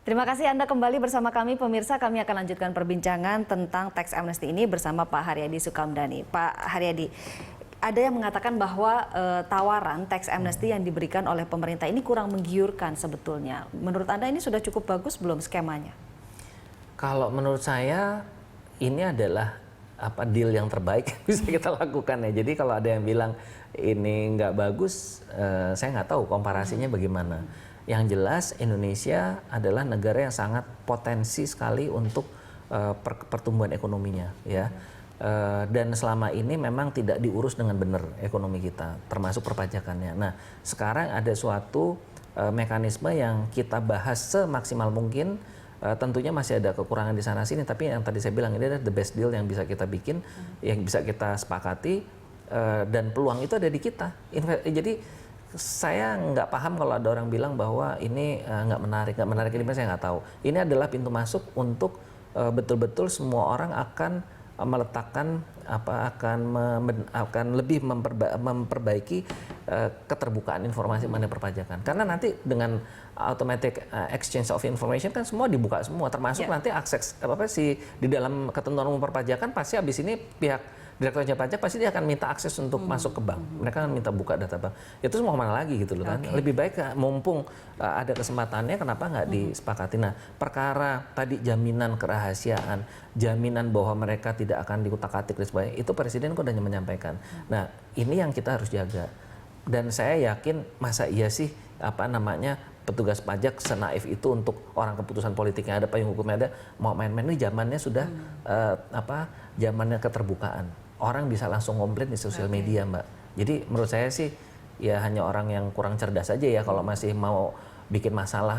Terima kasih Anda kembali bersama kami pemirsa. Kami akan lanjutkan perbincangan tentang tax amnesty ini bersama Pak Haryadi Sukamdhani. Pak Haryadi, ada yang mengatakan bahwa tawaran tax amnesty yang diberikan oleh pemerintah ini kurang menggiurkan sebetulnya. Menurut Anda ini sudah cukup bagus belum skemanya? Kalau menurut saya ini adalah deal yang terbaik yang bisa kita lakukan ya. Jadi kalau ada yang bilang ini nggak bagus, saya nggak tahu komparasinya bagaimana. Yang jelas Indonesia adalah negara yang sangat potensi sekali untuk pertumbuhan ekonominya, ya. Dan selama ini memang tidak diurus dengan benar ekonomi kita, termasuk perpajakannya. Nah, sekarang ada suatu mekanisme yang kita bahas semaksimal mungkin. Tentunya masih ada kekurangan di sana sini, tapi yang tadi saya bilang ini adalah the best deal yang bisa kita bikin, yang bisa kita sepakati, dan peluang itu ada di kita. Jadi saya nggak paham kalau ada orang bilang bahwa ini nggak menarik ini saya nggak tahu. Ini adalah pintu masuk untuk betul-betul semua orang akan meletakkan akan lebih memperbaiki keterbukaan informasi mengenai perpajakan. Karena nanti dengan automatic exchange of information kan semua dibuka semua, termasuk nanti akses di dalam ketentuan umum perpajakan pasti habis ini pihak Direktur Jenderal Pajak pasti dia akan minta akses untuk masuk ke bank. Mereka akan minta buka data bank. Itu semua kemana lagi gitu loh kan. Lebih baik mumpung ada kesempatannya, kenapa nggak disepakati. Nah, perkara tadi jaminan kerahasiaan, jaminan bahwa mereka tidak akan dikutak-atik dan sebagainya, itu Presiden kok udah menyampaikan. Nah, ini yang kita harus jaga. Dan saya yakin masa iya sih petugas pajak senaif itu untuk orang keputusan politiknya ada, payung hukumnya ada, mau main-main. Ini zamannya sudah zamannya keterbukaan. Orang bisa langsung komplain di sosial media, Mbak. Jadi menurut saya sih ya hanya orang yang kurang cerdas aja ya kalau masih mau bikin masalah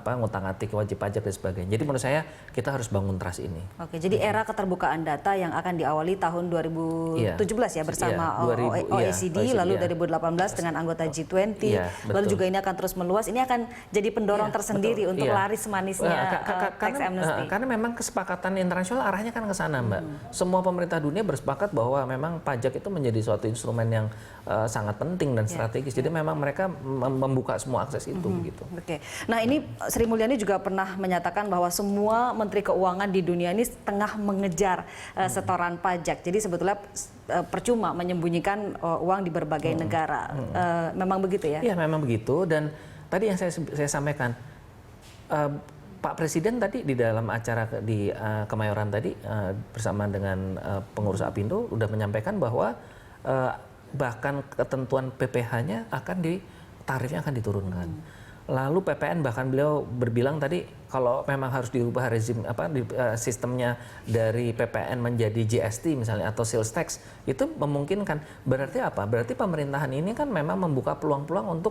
ngutang-atik wajib pajak dan sebagainya. Jadi menurut saya kita harus bangun trust ini. Oke, jadi era keterbukaan data yang akan diawali tahun 2017 ya bersama OECD, lalu 2018 dengan anggota G20, lalu juga ini akan terus meluas. Ini akan jadi pendorong tersendiri untuk laris manisnya tax amnesty. Karena memang kesepakatan internasional arahnya kan ke sana, Mbak. Semua pemerintah dunia bersepakat bahwa memang pajak itu menjadi suatu instrumen yang sangat penting dan strategis. Jadi memang mereka membuka semua akses itu gitu. Oke. Nah, ini Sri Mulyani juga pernah menyatakan bahwa semua menteri keuangan di dunia ini tengah mengejar setoran pajak. Jadi sebetulnya percuma menyembunyikan uang di berbagai negara. Memang begitu ya? Iya, memang begitu. Dan tadi yang saya sampaikan, Pak Presiden tadi di dalam acara di Kemayoran tadi bersama dengan pengurus Apindo udah menyampaikan bahwa bahkan ketentuan PPh-nya tarifnya akan diturunkan. Lalu PPN bahkan beliau berbilang tadi kalau memang harus diubah rezim sistemnya dari PPN menjadi GST misalnya atau sales tax, itu memungkinkan. Berarti apa? Berarti pemerintahan ini kan memang membuka peluang-peluang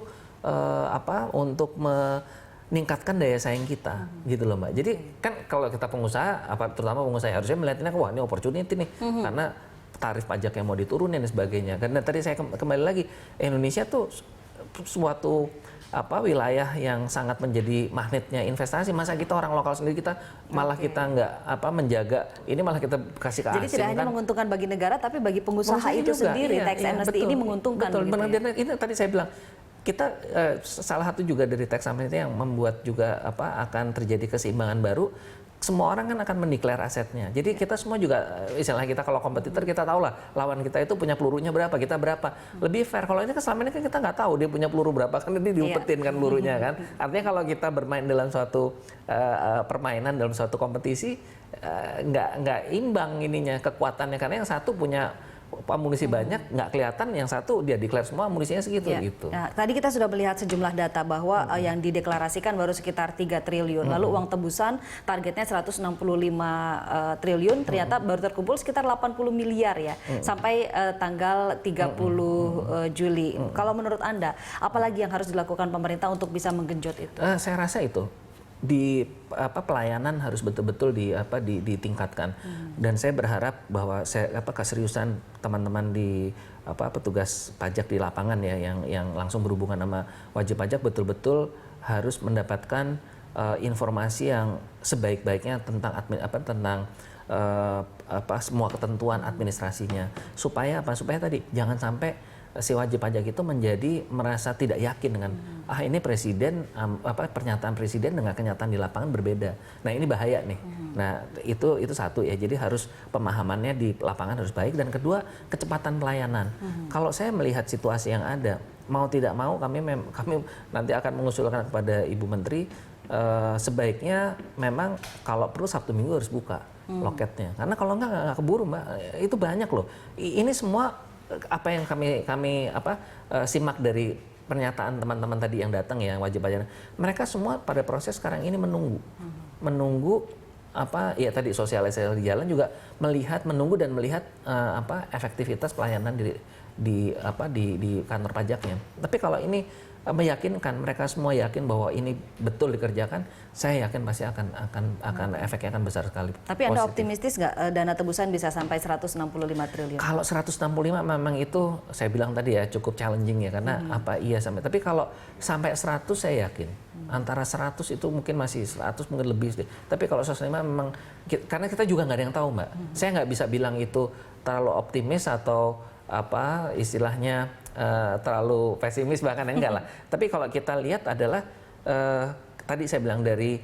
untuk meningkatkan daya saing kita gitu loh, Mbak. Jadi kan kalau kita pengusaha terutama pengusaha harusnya melihatnya wah ini opportunity nih karena tarif pajak yang mau diturunin dan sebagainya. Karena tadi saya kembali lagi, Indonesia tuh suatu wilayah yang sangat menjadi magnetnya investasi. Masa kita orang lokal sendiri kita malah kita nggak menjaga ini, malah kita kasih ke asing. Jadi tidak hanya menguntungkan bagi negara tapi bagi pengusaha itu juga sendiri. Tax amnesty ini menguntungkan. Betul, benar. Ini tadi saya bilang kita salah satu juga dari tax amnesty yang membuat juga akan terjadi keseimbangan baru. Semua orang kan akan mendeklar asetnya. Jadi kita semua juga, misalnya kita kalau kompetitor kita tahu lah lawan kita itu punya pelurunya berapa, kita berapa. Lebih fair. Kalau ini kan selama ini kan kita nggak tahu dia punya peluru berapa, kan dia diumpetin kan pelurunya kan. Artinya kalau kita bermain dalam suatu permainan, dalam suatu kompetisi, nggak imbang ininya kekuatannya. Karena yang satu punya amunisi banyak, nggak kelihatan, yang satu dia declare semua amunisinya segitu gitu. Nah, tadi kita sudah melihat sejumlah data bahwa yang dideklarasikan baru sekitar 3 triliun. Lalu uang tebusan targetnya 165 triliun, ternyata baru terkumpul sekitar 80 miliar ya sampai tanggal 30 Juli. Kalau menurut Anda, apalagi yang harus dilakukan pemerintah untuk bisa menggenjot itu? Saya rasa itu pelayanan harus betul-betul ditingkatkan. Dan saya berharap bahwa keseriusan teman-teman di petugas pajak di lapangan ya yang langsung berhubungan sama wajib pajak betul-betul harus mendapatkan informasi yang sebaik-baiknya tentang semua ketentuan administrasinya, supaya tadi jangan sampai si wajib pajak itu menjadi merasa tidak yakin dengan ini presiden pernyataan presiden dengan kenyataan di lapangan berbeda. Nah ini bahaya nih. Nah itu satu ya. Jadi harus pemahamannya di lapangan harus baik, dan kedua kecepatan pelayanan. Kalau saya melihat situasi yang ada, mau tidak mau kami nanti akan mengusulkan kepada Ibu Menteri sebaiknya memang kalau perlu Sabtu Minggu harus buka loketnya. Karena kalau nggak keburu Mbak. Itu banyak loh. Ini semua apa yang kami simak dari pernyataan teman-teman tadi yang datang ya wajib pajak. Mereka semua pada proses sekarang ini menunggu ya tadi sosialisasi di jalan juga menunggu dan melihat efektivitas pelayanan di kantor pajaknya. Tapi kalau ini meyakinkan, mereka semua yakin bahwa ini betul dikerjakan, saya yakin pasti akan efeknya akan besar sekali. Tapi Anda optimistis nggak dana tebusan bisa sampai 165 triliun? Kalau 165 memang itu saya bilang tadi ya cukup challenging ya, karena sampai. Tapi kalau sampai 100 saya yakin. Antara 100 itu mungkin masih 100 mungkin lebih. Tapi kalau 105 memang, karena kita juga nggak ada yang tahu Mbak. Saya nggak bisa bilang itu terlalu optimis atau istilahnya terlalu pesimis, bahkan enggak lah. Tapi kalau kita lihat adalah tadi saya bilang dari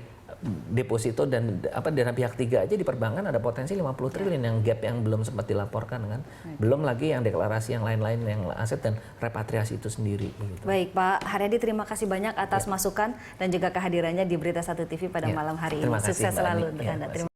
deposito dan dana pihak tiga aja di perbankan ada potensi 50 triliun yang gap yang belum sempat dilaporkan kan. Belum lagi yang deklarasi yang lain-lain yang aset dan repatriasi itu sendiri. Begitu. Baik Pak Haryadi, terima kasih banyak atas masukan dan juga kehadirannya di Berita Satu TV pada malam hari ini. Sukses selalu untuk Anda. Terima